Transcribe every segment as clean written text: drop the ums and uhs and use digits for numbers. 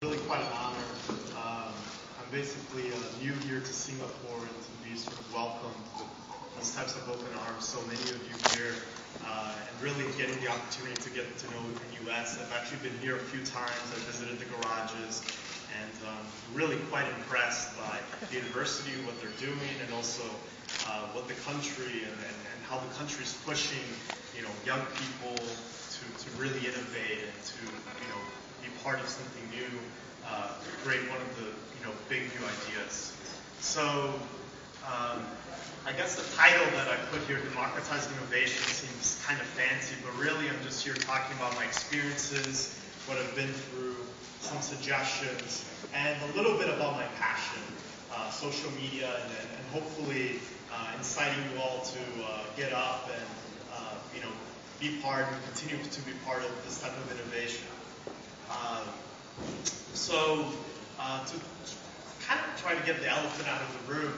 Really quite an honor. I'm basically new here to Singapore, and to be sort of welcomed with these types of open arms. So many of you here, and really getting the opportunity to get to know the U.S. I've actually been here a few times. I visited the garages, and really quite impressed by the university, what they're doing, and also what the country and how the country's pushing, young people to really innovate and to, be part of something new, create one of the, big new ideas. So, I guess the title that I put here, Democratizing Innovation, seems kind of fancy, but really I'm just here talking about my experiences, what I've been through, some suggestions, and a little bit about my passion, social media, and hopefully inciting you all to get up and, be part and continue to be part of this type of innovation. So to kind of try to get the elephant out of the room,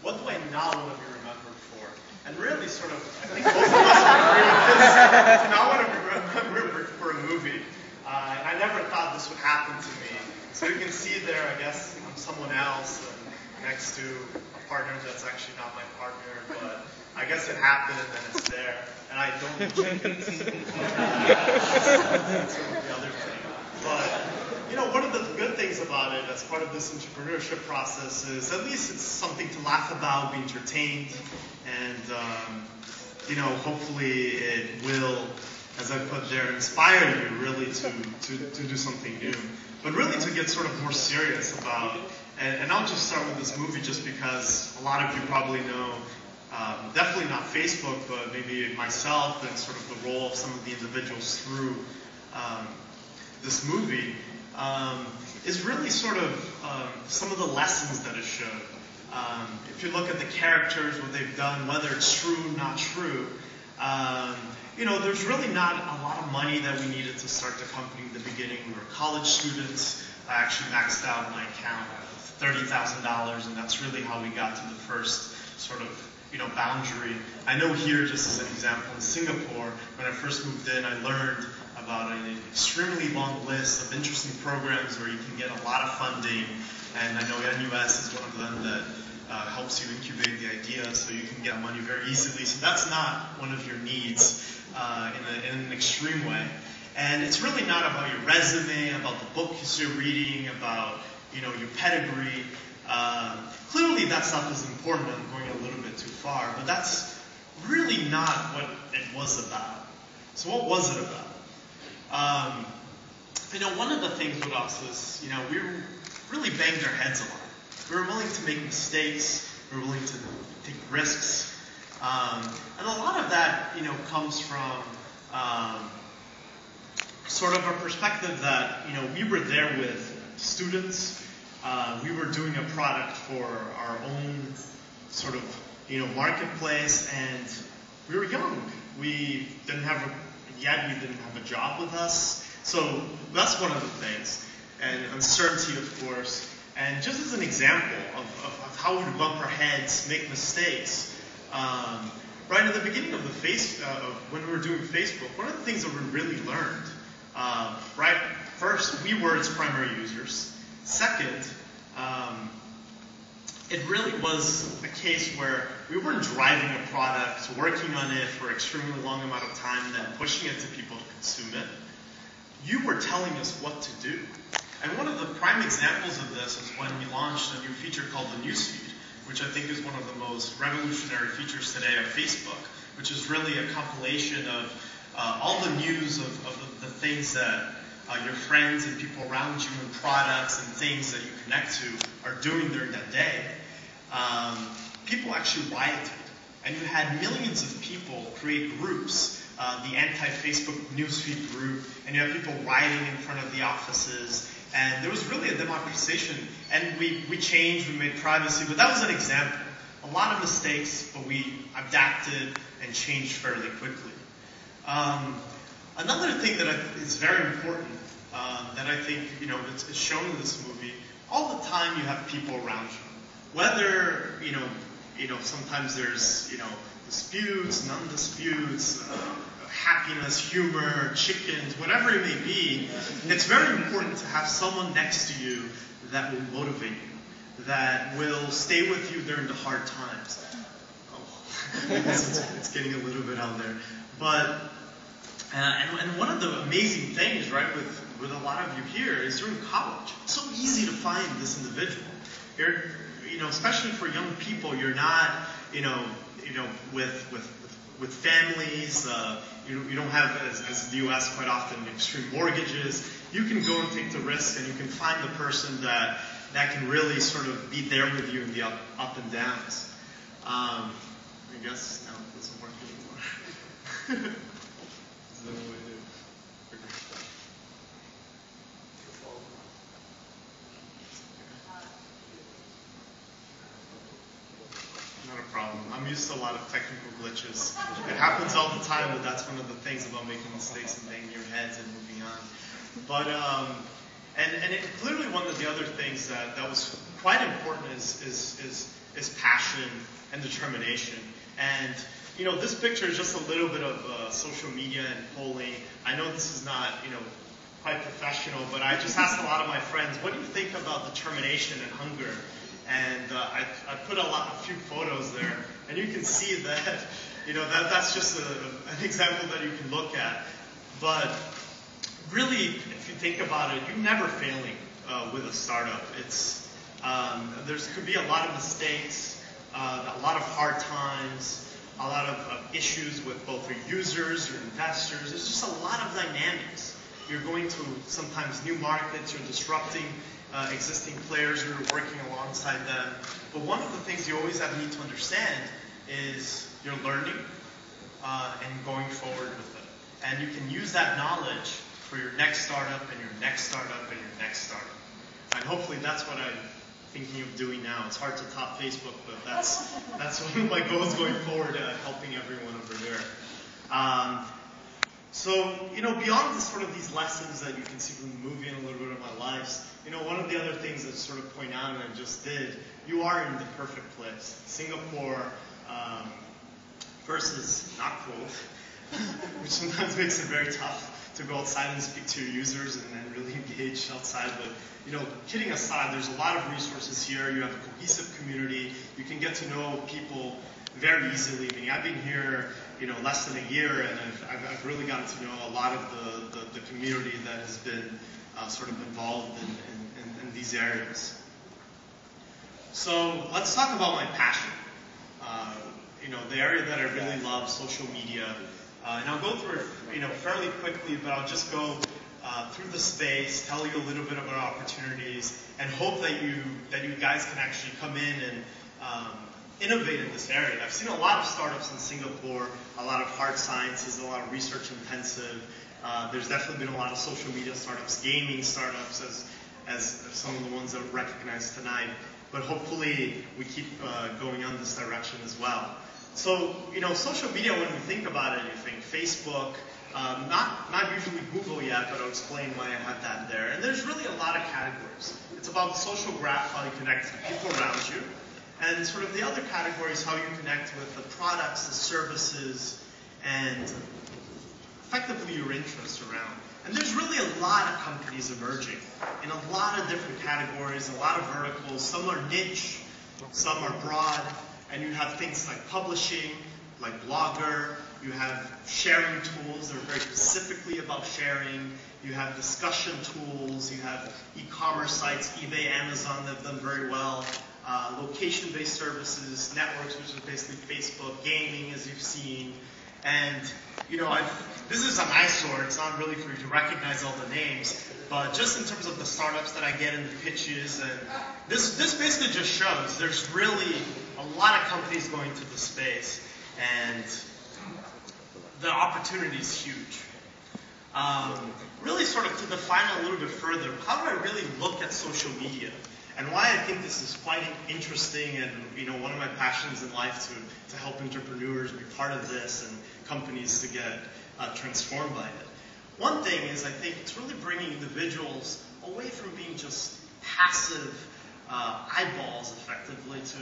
what do I not want to be remembered for? And really sort of, I think most of us would agree with this. I not want to be remembered for a movie. And I never thought this would happen to me. So you can see there, I guess, I'm someone else and next to a partner that's actually not my partner, but I guess it happened and it's there. And I don't change it. That's sort of the other thing. But, one of the good things about it as part of this entrepreneurship process is at least it's something to laugh about, be entertained, and, hopefully it will, as I put there, inspire you really to do something new. But really to get sort of more serious about, and I'll just start with this movie just because a lot of you probably know, definitely not Facebook, but maybe myself and sort of the role of some of the individuals through this movie, is really sort of some of the lessons that it showed. If you look at the characters, what they've done, whether it's true, not true, there's really not a lot of money that we needed to start the company in the beginning. We were college students. I actually maxed out my account at $30,000, and that's really how we got to the first sort of boundary. I know here, just as an example, in Singapore, when I first moved in, I learned about an extremely long list of interesting programs where you can get a lot of funding, and I know NUS is one of them that helps you incubate the idea, so you can get money very easily. So that's not one of your needs in an extreme way. And it's really not about your resume, about the books you're reading, about your pedigree. Clearly that stuff is important. I'm going a little bit too far, but that's really not what it was about. So what was it about? One of the things with us is, we really banged our heads a lot. We were willing to make mistakes. We were willing to take risks. And a lot of that, comes from sort of a perspective that, we were there with students. We were doing a product for our own sort of, marketplace, and we were young. We didn't have we didn't have a job with us. So that's one of the things. And uncertainty, of course. And just as an example of how we bump our heads, make mistakes, right at the beginning of when we were doing Facebook, one of the things that we really learned, first, we were its primary users. Second, it really was a case where we weren't driving a product, working on it for an extremely long amount of time, then pushing it to people to consume it. You were telling us what to do. And one of the prime examples of this is when we launched a new feature called the newsfeed, which I think is one of the most revolutionary features today of Facebook, which is really a compilation of all the news of the things that your friends and people around you and products and things that you connect to are doing during that day. People actually rioted, and you had millions of people create groups, the anti-Facebook newsfeed group, and you have people rioting in front of the offices, and there was really a democratization, and we changed, we made privacy, but that was an example. A lot of mistakes, but we adapted and changed fairly quickly. Another thing that is very important, that I think, it's shown in this movie, all the time you have people around you. Whether, sometimes there's, disputes, non-disputes, happiness, humor, chickens, whatever it may be, it's very important to have someone next to you that will motivate you, that will stay with you during the hard times. It's getting a little bit out there. But, and one of the amazing things, right, with a lot of you here is during college. It's so easy to find this individual. Especially for young people, you're not, with families, you don't have, as the U.S. quite often, extreme mortgages. You can go and take the risk, and you can find the person that can really sort of be there with you in the up and downs. I guess now it doesn't work anymore. Is there a way to figure it out? Not a problem. I'm used to a lot of technical glitches. It happens all the time, but that's one of the things about making mistakes and banging your heads and moving on. But and clearly one of the other things that was quite important is passion and determination. And this picture is just a little bit of social media and polling. I know this is not quite professional, but I just asked a lot of my friends, what do you think about determination and hunger? And I put a few photos there, and you can see that that's just an example that you can look at. But really, if you think about it, you're never failing with a startup. There could be a lot of mistakes, a lot of hard times, a lot of issues with both your users, your investors. There's just a lot of dynamics. You're going to sometimes new markets, you're disrupting existing players, you're working alongside them. But one of the things you always need to understand is you're learning and going forward with it. And you can use that knowledge for your next startup and your next startup and your next startup. And hopefully that's what I'm thinking of doing now. It's hard to top Facebook, but that's one of my goals going forward, helping everyone over there. So, beyond these lessons that you can see from the movie and a little bit of my lives, one of the other things that sort of point out, and I just did, you are in the perfect place. Singapore versus not cool, which sometimes makes it very tough to go outside and speak to your users and then really engage outside. But, kidding aside, there's a lot of resources here. You have a cohesive community. You can get to know people very easily. I mean, I've been here, less than a year, and I've really gotten to know a lot of the community that has been sort of involved in these areas. So let's talk about my passion. The area that I really love, social media. And I'll go through it, fairly quickly, but I'll just go through the space, tell you a little bit about opportunities, and hope that you guys can actually come in and innovate in this area. I've seen a lot of startups in Singapore, a lot of hard sciences, a lot of research intensive. There's definitely been a lot of social media startups, gaming startups, as some of the ones that are recognized tonight. But hopefully we keep going on this direction as well. So, social media, when we think about it, you think Facebook, not usually Google yet, but I'll explain why I have that there. And there's really a lot of categories. It's about the social graph, how you connect to people around you. And sort of the other category is how you connect with the products, the services, and effectively your interests around. And there's really a lot of companies emerging in a lot of different categories, a lot of verticals. Some are niche, some are broad. And you have things like publishing, like Blogger. You have sharing tools that are very specifically about sharing. You have discussion tools. You have e-commerce sites, eBay, Amazon, that have done very well. Location-based services, networks, which is basically Facebook, gaming, as you've seen. And, this is an eyesore. It's not really for you to recognize all the names. But just in terms of the startups that I get in the pitches, and this basically just shows there's really a lot of companies going to the space, and the opportunity is huge. Really sort of to define a little bit further, how do I really look at social media? And why I think this is quite interesting and one of my passions in life to help entrepreneurs be part of this and companies to get transformed by it. One thing is I think it's really bringing individuals away from being just passive eyeballs effectively to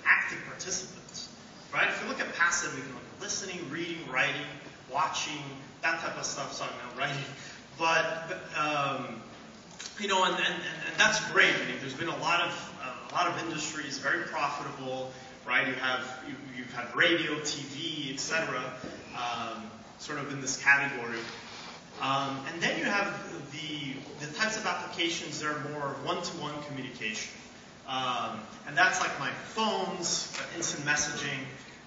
active participants. Right? If you look at passive, you can look at listening, reading, writing. watching, that type of stuff. So I'm not writing, but you know, and that's great. I mean, there's been a lot of industries very profitable, right? You've had radio, TV, etc. Sort of in this category. And then you have the types of applications that are more one-to-one communication. And that's like my phones, instant messaging.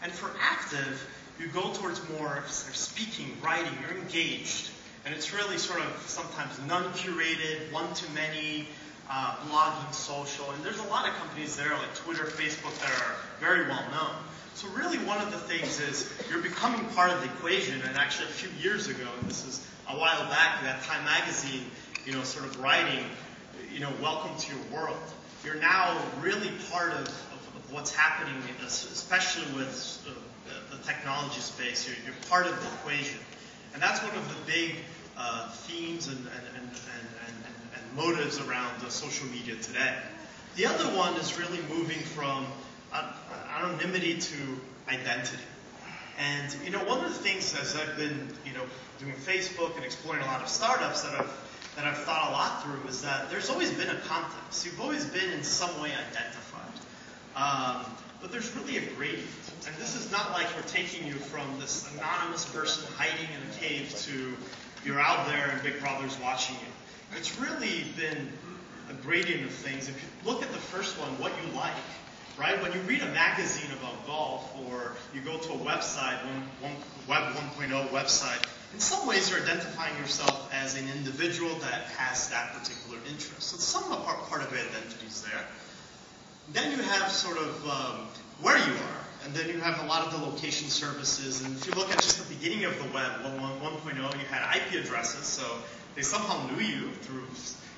And for active, you go towards more speaking, writing, you're engaged. And it's really sort of sometimes non-curated, one-to-many, blogging, social. And there's a lot of companies there like Twitter, Facebook that are very well known. So really one of the things is you're becoming part of the equation. And actually a few years ago, and this is a while back, that Time Magazine, you know, sort of writing, you know, welcome to your world. You're now really part of what's happening, especially with the technology space. You're part of the equation. And that's one of the big themes and motives around social media today. The other one is really moving from anonymity to identity. And you know, one of the things as I've been, you know, doing Facebook and exploring a lot of startups that I've thought a lot through is that there's always been a context. You've always been in some way identified. But there's really a gradient. And this is not like we're taking you from this anonymous person hiding in a cave to you're out there and Big Brother's watching you. It's really been a gradient of things. If you look at the first one, what you like, right? When you read a magazine about golf or you go to a website, Web 1.0 website, in some ways you're identifying yourself as an individual that has that particular interest. So some part of your identity is there. Then you have sort of where you are, and then you have a lot of the location services. And if you look at just the beginning of the web, 1.0, you had IP addresses, so they somehow knew you through,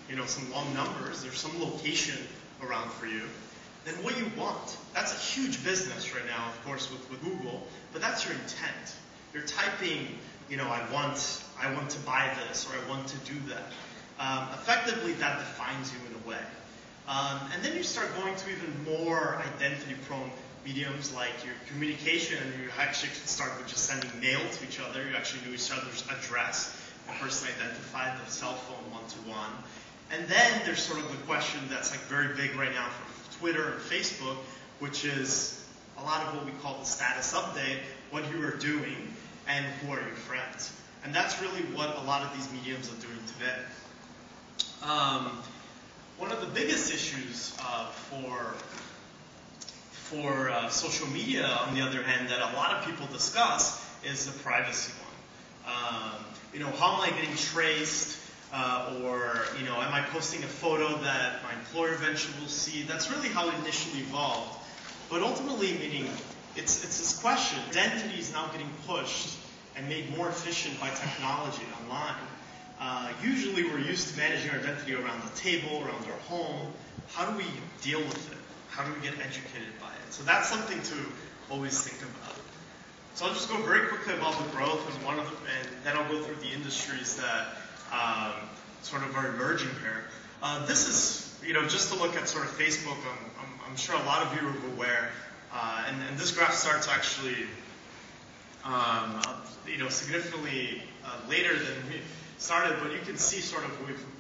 you know, some long numbers. There's some location around for you. Then what you want. That's a huge business right now, of course, with Google, but that's your intent. You're typing, you know, I want to buy this, or I want to do that. Effectively, that defines you in a way. And then you start going to even more identity-prone mediums like your communication, and you actually can start with just sending mail to each other. You actually knew each other's address and personally identified the cell phone one-to-one. And then there's sort of the question that's like very big right now for Twitter and Facebook, which is a lot of what we call the status update, what you are doing, and who are your friends. And that's really what a lot of these mediums are doing today. One of the biggest issues for social media, on the other hand, that a lot of people discuss is the privacy one. You know, how am I getting traced? Or, you know, am I posting a photo that my employer eventually will see? That's really how it initially evolved. But ultimately, meaning, it's this question. Identity is now getting pushed and made more efficient by technology online. Usually we're used to managing our identity around the table, around our home. How do we deal with it? How do we get educated by it? So that's something to always think about. So I'll just go very quickly about the growth and then I'll go through the industries that sort of are emerging here. This is, you know, just to look at sort of Facebook. I'm sure a lot of you are aware, and this graph starts actually, you know, significantly later than we started, but you can see sort of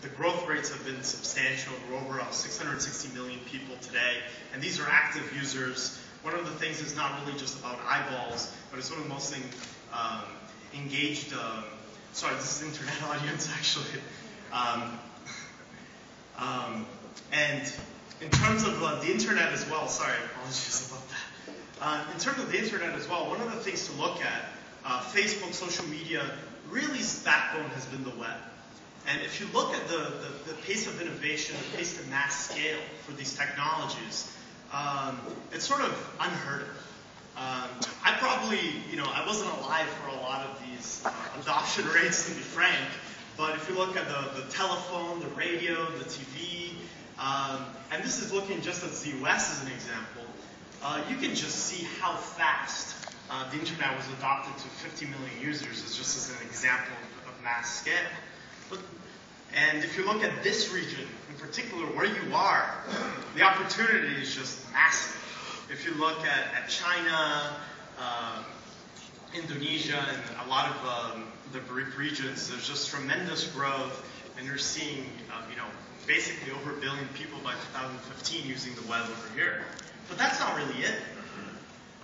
the growth rates have been substantial. We're over 660 million people today, and these are active users. One of the things is not really just about eyeballs, but it's one of the most engaged. Sorry, this is internet audience actually. And in terms of the internet as well, sorry, apologies about that. In terms of the internet as well, one of the things to look at, Facebook, social media, really its backbone has been the web. And if you look at the pace of innovation, the pace of mass scale for these technologies, it's sort of unheard of. I probably, you know, I wasn't alive for a lot of these adoption rates, to be frank, but if you look at the telephone, the radio, the TV, and this is looking just at the US as an example, you can just see how fast the internet was adopted to 50 million users, as just as an example of mass scale. And if you look at this region, in particular, where you are, the opportunity is just massive. If you look at China, Indonesia and a lot of the BRIC regions, there's just tremendous growth, and you're seeing, basically over 1 billion people by 2015 using the web over here. But that's not really it.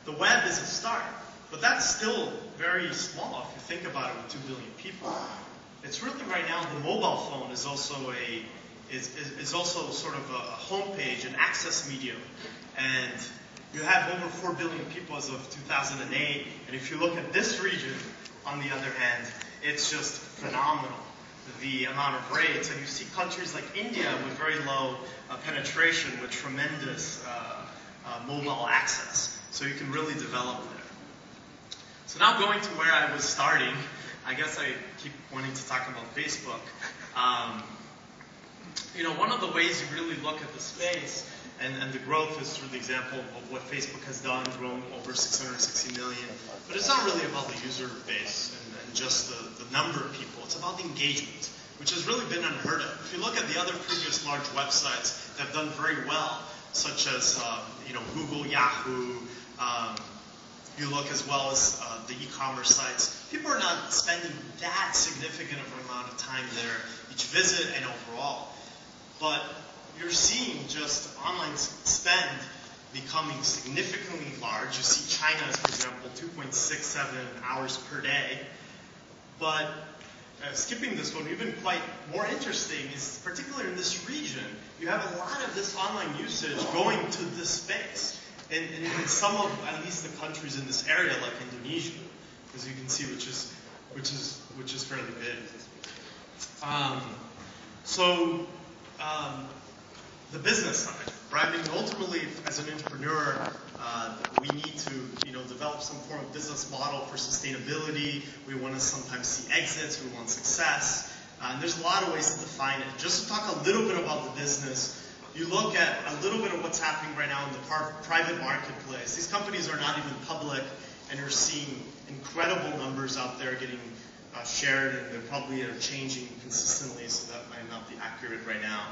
The web is a start, but that's still very small if you think about it with 2 billion people. It's really right now the mobile phone is also sort of a homepage, an access medium, and you have over 4 billion people as of 2008, and if you look at this region, on the other hand, it's just phenomenal, the amount of rates, and you see countries like India with very low penetration with tremendous mobile access, so you can really develop there. So now going to where I was starting, I guess I keep wanting to talk about Facebook. One of the ways you really look at the space and the growth is through the example of what Facebook has done, grown over 660 million. But it's not really about the user base and just the number of people. It's about the engagement, which has really been unheard of. If you look at the other previous large websites that have done very well, such as Google, Yahoo, you look as well as the e-commerce sites, people are not spending that significant of an amount of time there each visit and overall. But you're seeing just online spend becoming significantly large. You see China as, for example, 2.67 hours per day. But skipping this one, even quite more interesting is, particularly in this region, you have a lot of this online usage going to this space. In some of, at least the countries in this area, like Indonesia, as you can see, which is fairly big. The business side, right? I mean, ultimately, as an entrepreneur, we need to, develop some form of business model for sustainability. We want to sometimes see exits. We want success. And there's a lot of ways to define it. Just to talk a little bit about the business, you look at a little bit of what's happening right now in the private marketplace. These companies are not even public, and you're seeing incredible numbers out there getting shared, and they probably are changing consistently, so that might not be accurate right now.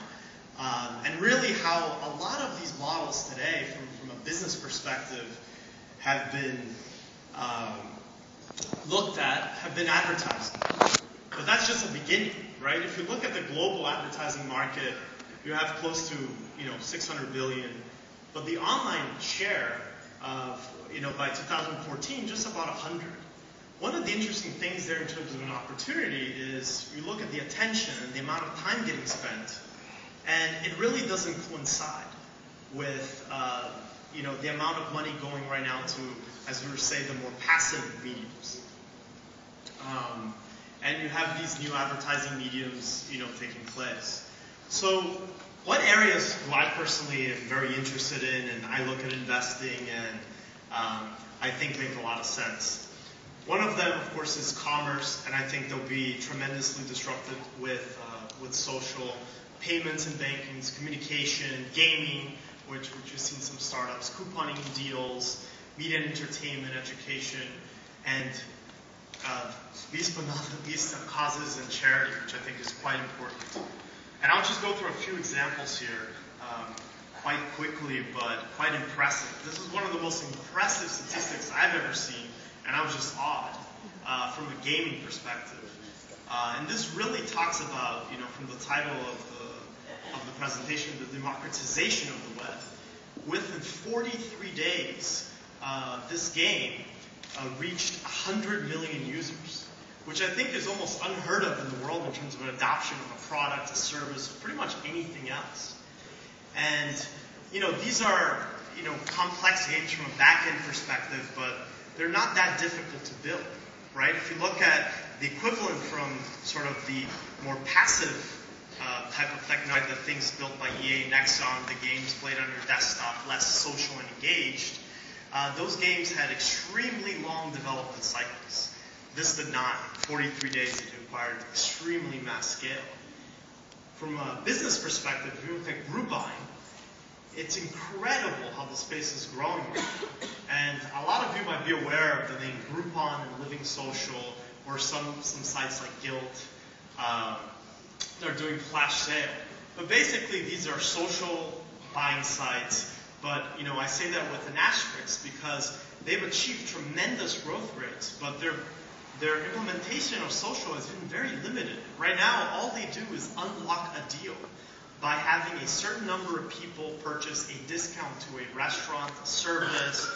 And really how a lot of these models today, from a business perspective, have been looked at, have been advertising. But that's just a beginning, right? If you look at the global advertising market, you have close to 600 billion, but the online share of by 2014 just about 100. One of the interesting things there in terms of an opportunity is you look at the attention and the amount of time getting spent, and it really doesn't coincide with the amount of money going right now to, as we were saying, the more passive mediums. And you have these new advertising mediums taking place. So what areas do I personally am very interested in, and I look at investing, and I think make a lot of sense? One of them, of course, is commerce, and I think they'll be tremendously disrupted with social payments and banking, communication, gaming, which you've seen some startups, couponing deals, media and entertainment, education, and least but not least, causes and charity, which I think is quite important. And I'll just go through a few examples here, quite quickly, but quite impressive. This is one of the most impressive statistics I've ever seen, and I was just awed from a gaming perspective. And this really talks about, from the title of the presentation, the democratization of the web. Within 43 days, this game reached 100 million users, which I think is almost unheard of in the world in terms of an adoption of a product, a service, pretty much anything else. And, these are, complex games from a back-end perspective, but they're not that difficult to build, right? If you look at the equivalent from sort of the more passive type of technology, the things built by EA, Nexon, the games played on your desktop, less social and engaged, those games had extremely long development cycles. This did not. 43 days, it required extremely mass scale. From a business perspective, if you look at group buying, it's incredible how the space is growing. And a lot of you might be aware of the name Groupon and Living Social, or some sites like Guild. They're doing flash sale. But basically, these are social buying sites. But I say that with an asterisk because they've achieved tremendous growth rates, but their implementation of social has been very limited. Right now, all they do is unlock a deal by having a certain number of people purchase a discount to a restaurant, a service,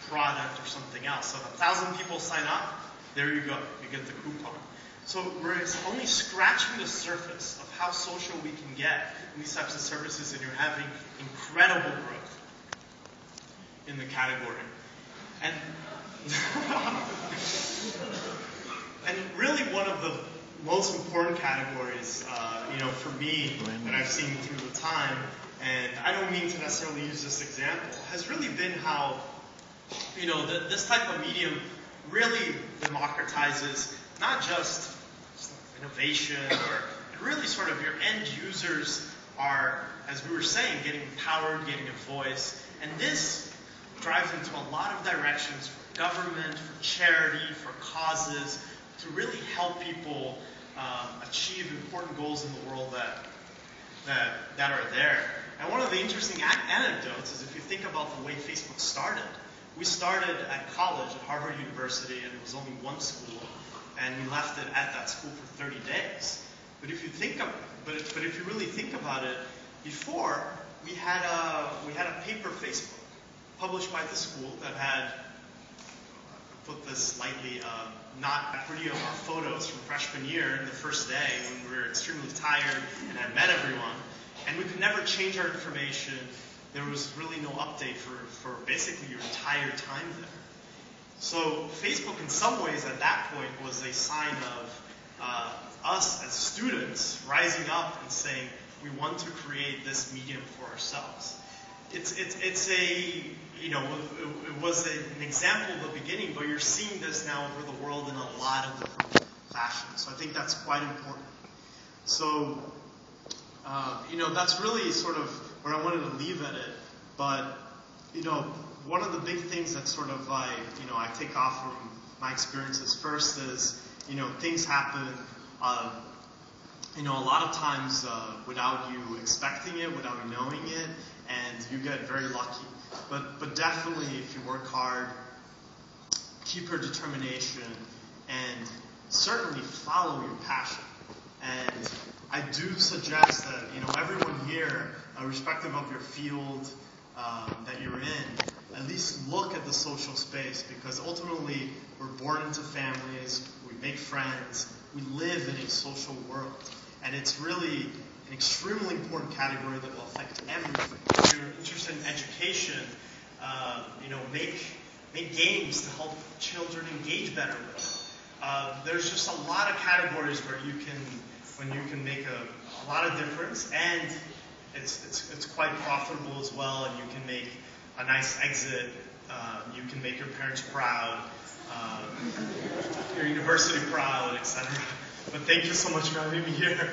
product, or something else. So if 1,000 people sign up, there you go. You get the coupon. So we're only scratching the surface of how social we can get in these types of services, and you're having incredible growth in the category. And and really one of the most important categories, for me, that I've seen through the time, and I don't mean to necessarily use this example, has really been how, this type of medium really democratizes not just innovation, and really sort of your end users are, as we were saying, getting empowered, getting a voice, and this drives into a lot of directions for government, for charity, for causes, to really help people achieve important goals in the world that are there. And one of the interesting anecdotes is if you think about the way Facebook started. We started at college at Harvard University, and it was only one school, and we left it at that school for 30 days. But if you really think about it, before we had a paper Facebook published by the school that had, put this slightly, not pretty of our photos from freshman year, the first day when we were extremely tired and had met everyone, and we could never change our information. There was really no update for basically your entire time there. So Facebook, in some ways, at that point, was a sign of us as students rising up and saying, we want to create this medium for ourselves. It was an example of the beginning, but you're seeing this now over the world in a lot of different fashions. So I think that's quite important. So, that's really sort of where I wanted to leave at it. But, one of the big things that sort of I take off from my experiences first is, things happen, a lot of times without you expecting it, without you knowing it, and you get very lucky. But definitely, if you work hard, keep your determination, and certainly follow your passion. And I do suggest that everyone here, irrespective of your field that you're in, at least look at the social space, because ultimately we're born into families, we make friends, we live in a social world, and it's really an extremely important category that will affect everything. If you're interested in education, make games to help children engage better with it. There's just a lot of categories where you can make a lot of difference, and it's quite profitable as well, and you can make a nice exit. You can make your parents proud, your university proud, etc. But thank you so much for having me here.